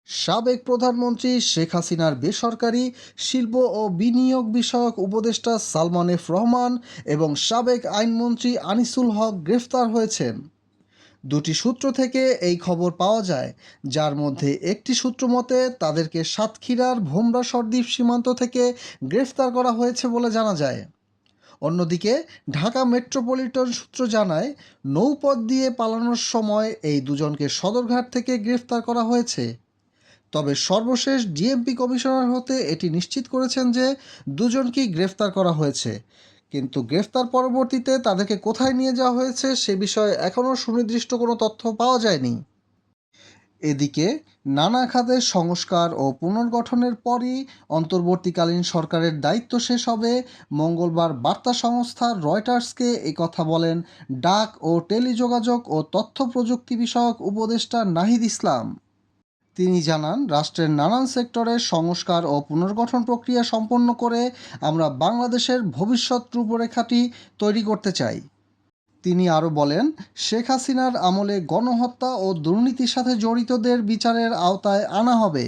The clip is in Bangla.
সাবেক প্রধানমন্ত্রী শেখ হাসিনার বেসরকারি শিল্প ও বিনিয়োগ বিষয়ক উপদেষ্টা সালমান এফ রহমান এবং সাবেক আইনমন্ত্রী আনিসুল হক গ্রেফতার হয়েছেন। দুটি সূত্র থেকে এই খবর পাওয়া যায়, যার মধ্যে একটি সূত্র মতে তাদেরকে সাতক্ষীরার ভোমরা সরদ্বীপ সীমান্ত থেকে গ্রেফতার করা হয়েছে বলে জানা যায়। অন্যদিকে ঢাকা মেট্রোপলিটন সূত্র জানায়, নৌপথ দিয়ে পালানোর সময় এই দুজনকে সদরঘাট থেকে গ্রেফতার করা হয়েছে। তবে সর্বশেষ ডিএমপি কমিশনার হতে এটি নিশ্চিত করেছেন যে দুজনকেই গ্রেফতার করা হয়েছে, কিন্তু গ্রেফতার পরবর্তীতে তাদেরকে কোথায় নিয়ে যাওয়া হয়েছে সে বিষয়ে এখনও সুনির্দিষ্ট কোনো তথ্য পাওয়া যায়নি। এদিকে নানা খাতের সংস্কার ও পুনর্গঠনের পরই অন্তর্বর্তীকালীন সরকারের দায়িত্ব শেষ হবে। মঙ্গলবার বার্তা সংস্থা রয়টার্সকে কথা বলেন ডাক ও টেলিযোগাযোগ ও তথ্য প্রযুক্তি বিষয়ক উপদেষ্টা নাহিদ ইসলাম। তিনি জানান, রাষ্ট্রের নানান সেক্টরের সংস্কার ও পুনর্গঠন প্রক্রিয়া সম্পন্ন করে আমরা বাংলাদেশের ভবিষ্যৎ রূপরেখাটি তৈরি করতে চাই। তিনি আরও বলেন, শেখ হাসিনার আমলে গণহত্যা ও দুর্নীতির সাথে জড়িতদের বিচারের আওতায় আনা হবে।